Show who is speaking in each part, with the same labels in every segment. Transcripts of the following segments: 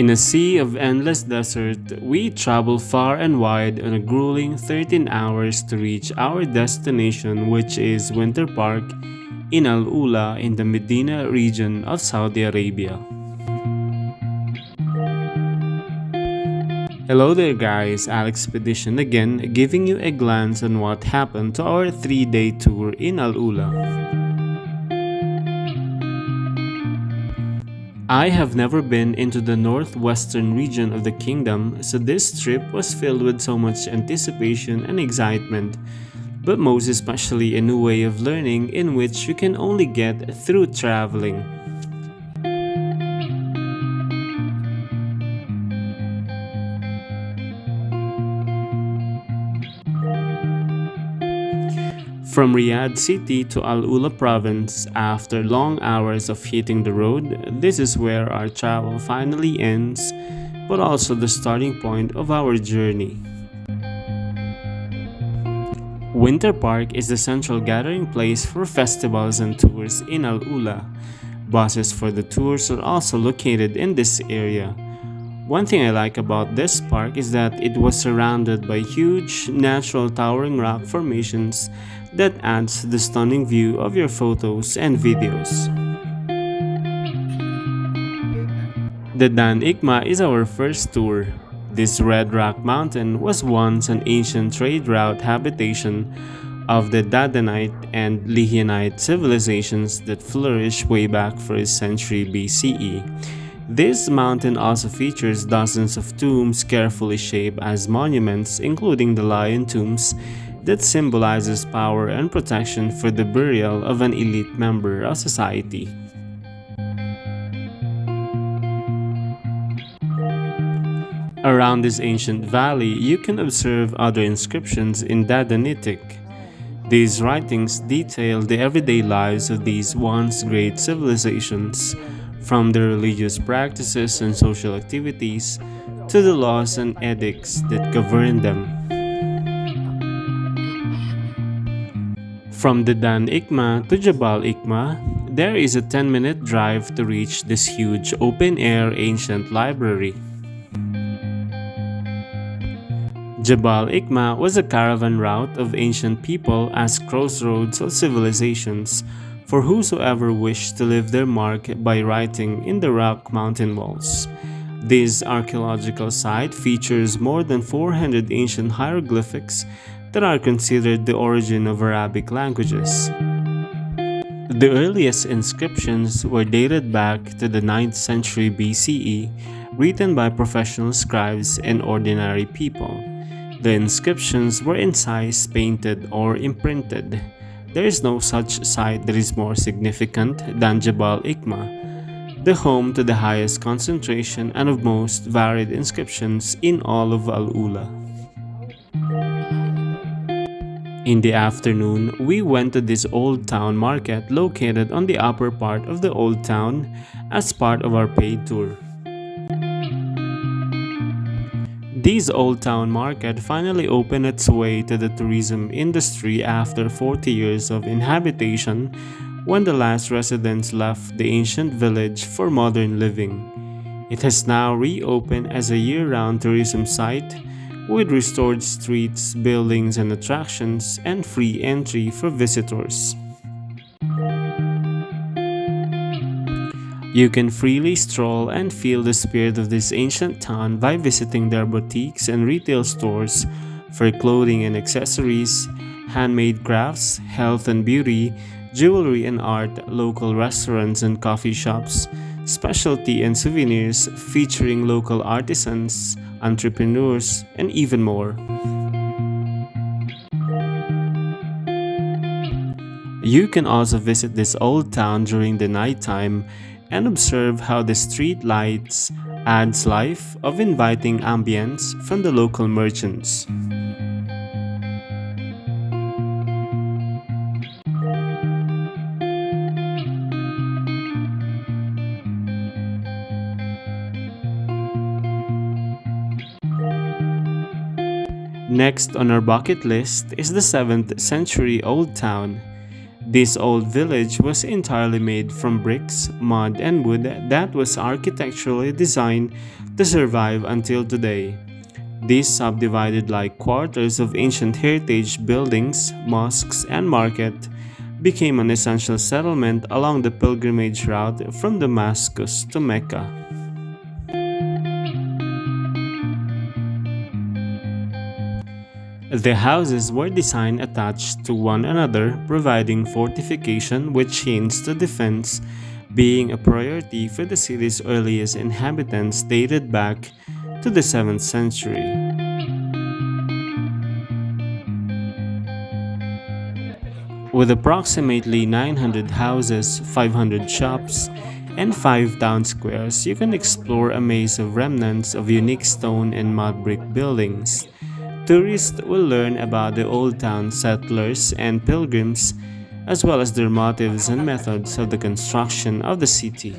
Speaker 1: In a sea of endless desert, we travel far and wide on a grueling 13 hours to reach our destination, which is Winter Park in Al-Ula in the Medina region of Saudi Arabia. Hello there guys, Alex Expedition again, giving you a glance on what happened to our 3-day tour in Al-Ula. I have never been into the northwestern region of the kingdom, so this trip was filled with so much anticipation and excitement, but most especially a new way of learning in which you can only get through traveling. From Riyadh City to Al-Ula province, after long hours of hitting the road, this is where our travel finally ends, but also the starting point of our journey. Winter Park is the central gathering place for festivals and tours in Al-Ula. Buses for the tours are also located in this area. One thing I like about this park is that it was surrounded by huge, natural towering rock formations that adds to the stunning view of your photos and videos. The Dan Ikma is our first tour. This red rock mountain was once an ancient trade route habitation of the Dadanite and Lihianite civilizations that flourished way back 1st century BCE. This mountain also features dozens of tombs carefully shaped as monuments, including the lion tombs that symbolizes power and protection for the burial of an elite member of society. Around this ancient valley, you can observe other inscriptions in Dadanitic. These writings detail the everyday lives of these once great civilizations, from their religious practices and social activities to the laws and edicts that govern them. From the Dan Ikma to Jabal Ikma, there is a 10-minute drive to reach this huge open-air ancient library. Jabal Ikma was a caravan route of ancient people as crossroads of civilizations for whosoever wished to leave their mark by writing in the rock mountain walls. This archaeological site features more than 400 ancient hieroglyphics that are considered the origin of Arabic languages. The earliest inscriptions were dated back to the 9th century BCE, written by professional scribes and ordinary people. The inscriptions were incised, painted, or imprinted. There is no such site that is more significant than Jabal Ikma, the home to the highest concentration and of most varied inscriptions in all of Al-Ula. In the afternoon, we went to this old town market located on the upper part of the old town as part of our paid tour. This old town market finally opened its way to the tourism industry after 40 years of inhabitation when the last residents left the ancient village for modern living. It has now reopened as a year-round tourism site with restored streets, buildings and attractions, and free entry for visitors. You can freely stroll and feel the spirit of this ancient town by visiting their boutiques and retail stores for clothing and accessories, handmade crafts, health and beauty, jewelry and art, local restaurants and coffee shops, specialty and souvenirs featuring local artisans, entrepreneurs, and even more. You can also visit this old town during the nighttime and observe how the street lights adds life of inviting ambience from the local merchants. Next on our bucket list is the 7th century Old Town. This old village was entirely made from bricks, mud, and wood that was architecturally designed to survive until today. These subdivided like quarters of ancient heritage buildings, mosques, and market became an essential settlement along the pilgrimage route from Damascus to Mecca. The houses were designed attached to one another, providing fortification with chains to defense, being a priority for the city's earliest inhabitants dated back to the 7th century. With approximately 900 houses, 500 shops, and 5 town squares, you can explore a maze of remnants of unique stone and mud brick buildings. Tourists will learn about the old town settlers and pilgrims, as well as their motives and methods of the construction of the city.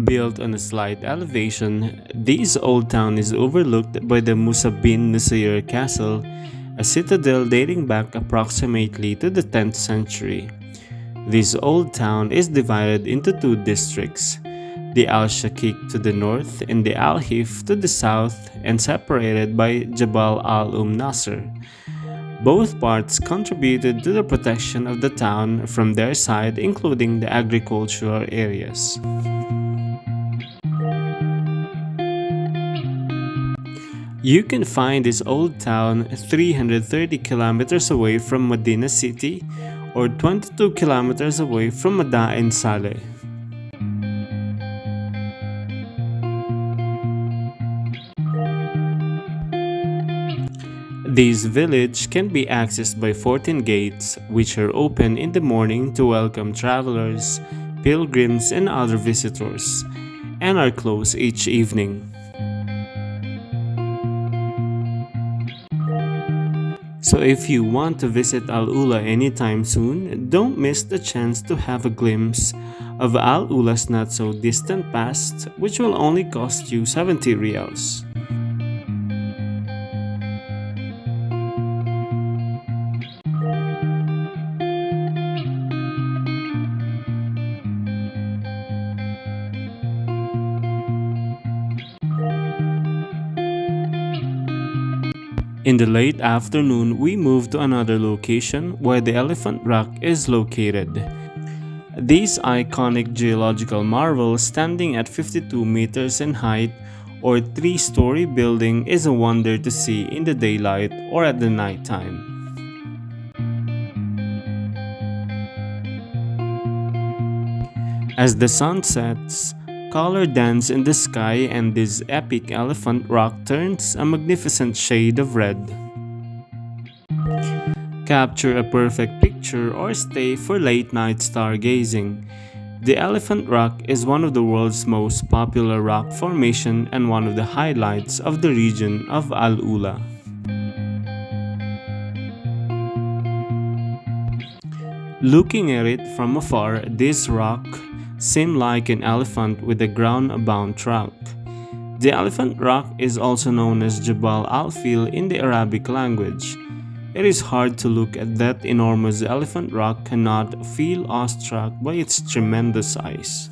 Speaker 1: Built on a slight elevation, this old town is overlooked by the Musa bin Nusayr Castle, a citadel dating back approximately to the 10th century. This old town is divided into two districts, the Al-Shakik to the north and the Al-Hif to the south, and separated by Jabal al-Nasr. Both parts contributed to the protection of the town from their side, including the agricultural areas. You can find this old town 330 kilometers away from Madina city or 22 kilometers away from Madain Saleh. This village can be accessed by 14 gates, which are open in the morning to welcome travelers, pilgrims, and other visitors, and are closed each evening. So if you want to visit Al-Ula anytime soon, don't miss the chance to have a glimpse of Al-Ula's not so distant past, which will only cost you 70 riyals. In the late afternoon, we moved to another location where the Elephant Rock is located. This iconic geological marvel, standing at 52 meters in height or three-story building, is a wonder to see in the daylight or at the nighttime. As the sun sets, color dance in the sky and this epic elephant rock turns a magnificent shade of red. Capture a perfect picture or stay for late night stargazing. The Elephant Rock is one of the world's most popular rock formation and one of the highlights of the region of Al-Ula. Looking at it from afar, this rock seemed like an elephant with a ground-bound trunk. The Elephant Rock is also known as Jabal al-Fil in the Arabic language. It is hard to look at that enormous elephant rock and not feel awestruck by its tremendous size.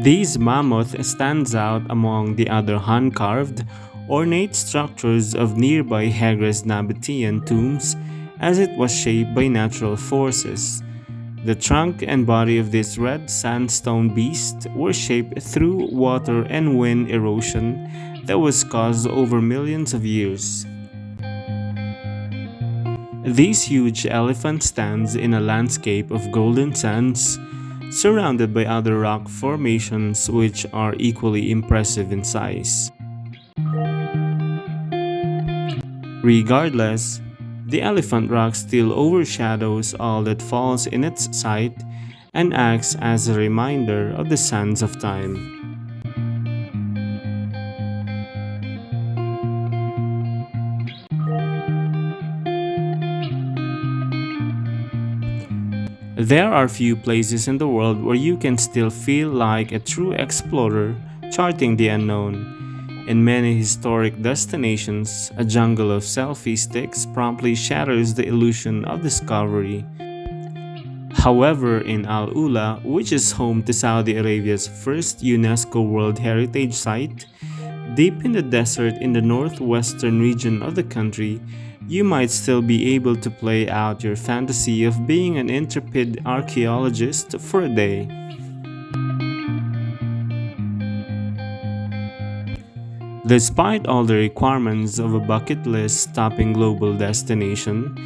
Speaker 1: This mammoth stands out among the other hand-carved, ornate structures of nearby Hegres Nabatean tombs as it was shaped by natural forces. The trunk and body of this red sandstone beast were shaped through water and wind erosion that was caused over millions of years. This huge elephant stands in a landscape of golden sands, surrounded by other rock formations which are equally impressive in size. Regardless, the Elephant Rock still overshadows all that falls in its sight and acts as a reminder of the sands of time. There are few places in the world where you can still feel like a true explorer charting the unknown. In many historic destinations, a jungle of selfie sticks promptly shatters the illusion of discovery. However, in Al-Ula, which is home to Saudi Arabia's first UNESCO World Heritage Site, deep in the desert in the northwestern region of the country, you might still be able to play out your fantasy of being an intrepid archaeologist for a day. Despite all the requirements of a bucket list topping global destination,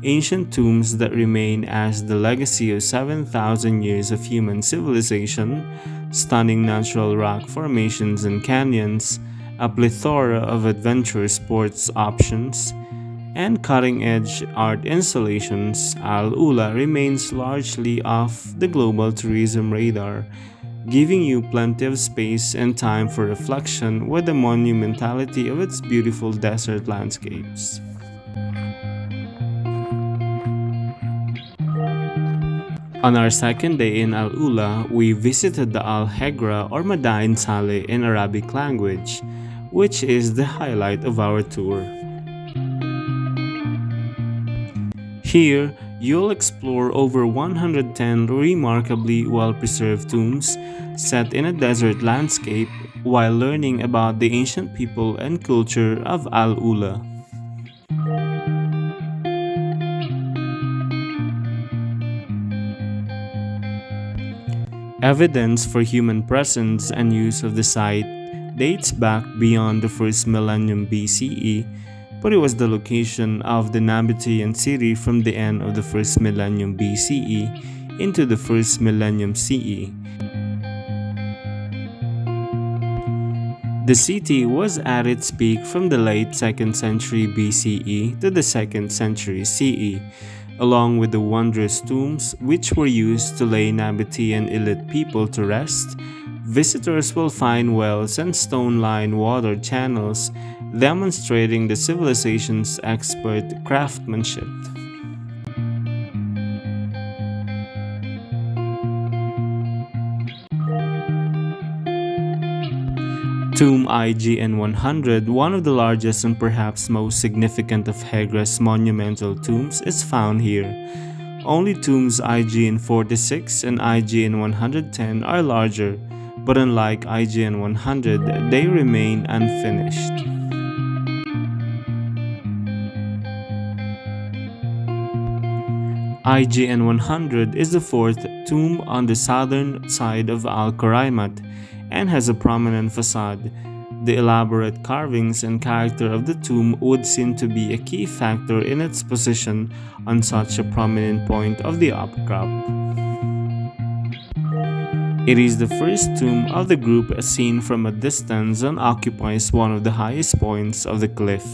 Speaker 1: ancient tombs that remain as the legacy of 7,000 years of human civilization, stunning natural rock formations and canyons, a plethora of adventure sports options, and cutting edge art installations, Al Ula remains largely off the global tourism radar, giving you plenty of space and time for reflection with the monumentality of its beautiful desert landscapes. On our second day in Al Ula, we visited the Al Hegra or Madain Saleh in Arabic language, which is the highlight of our tour. Here, you'll explore over 110 remarkably well preserved tombs set in a desert landscape while learning about the ancient people and culture of Al Ula. Evidence for human presence and use of the site dates back beyond the first millennium BCE, but it was the location of the Nabatean city from the end of the first millennium BCE into the first millennium CE. The city was at its peak from the late 2nd century BCE to the 2nd century CE, along with the wondrous tombs which were used to lay Nabatean elite people to rest. Visitors will find wells and stone-lined water channels demonstrating the civilization's expert craftsmanship. Tomb IGN 100, one of the largest and perhaps most significant of Hegra's monumental tombs, is found here. Only tombs IGN 46 and IGN 110 are larger, but unlike IGN 100, they remain unfinished. IGN 100 is the fourth tomb on the southern side of Al Quraimat and has a prominent facade. The elaborate carvings and character of the tomb would seem to be a key factor in its position on such a prominent point of the outcrop. It is the first tomb of the group seen from a distance and occupies one of the highest points of the cliff.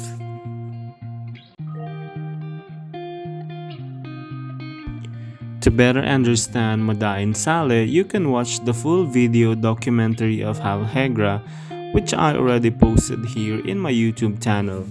Speaker 1: To better understand Madain Saleh, you can watch the full video documentary of Al Hegra, which I already posted here in my YouTube channel.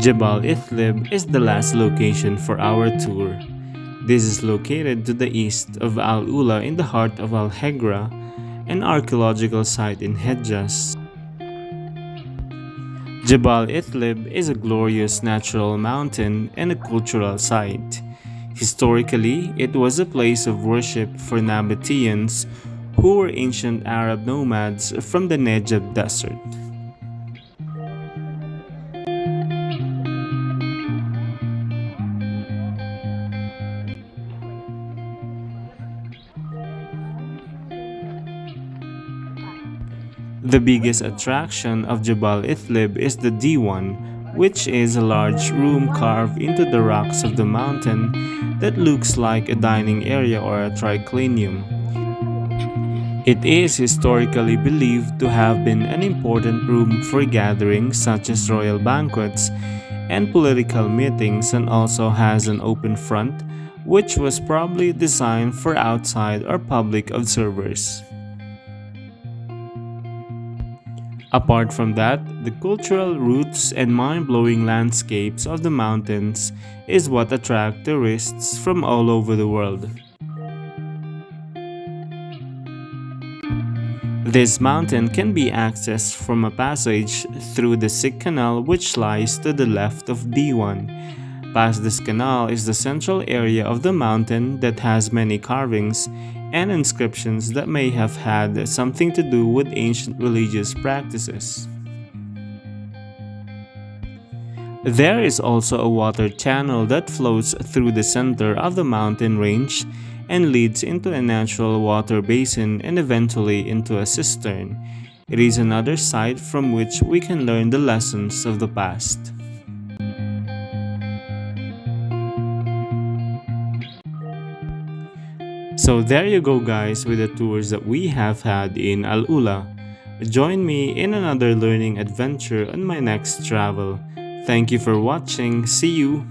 Speaker 1: Jebel Ithlib is the last location for our tour. This is located to the east of Al Ula in the heart of Al Hegra, an archaeological site in Hejaz. Jebel Ithlib is a glorious natural mountain and a cultural site. Historically, it was a place of worship for Nabateans, who were ancient Arab nomads from the Negev desert. The biggest attraction of Jebel Ithlib is the D1, which is a large room carved into the rocks of the mountain that looks like a dining area or a triclinium. It is historically believed to have been an important room for gatherings such as royal banquets and political meetings, and also has an open front, which was probably designed for outside or public observers. Apart from that, the cultural roots and mind-blowing landscapes of the mountains is what attract tourists from all over the world. This mountain can be accessed from a passage through the Sikh Canal, which lies to the left of D1. Past this canal is the central area of the mountain that has many carvings and inscriptions that may have had something to do with ancient religious practices. There is also a water channel that flows through the center of the mountain range and leads into a natural water basin and eventually into a cistern. It is another site from which we can learn the lessons of the past. So there you go guys with the tours that we have had in Al-Ula. Join me in another learning adventure on my next travel. Thank you for watching. See you!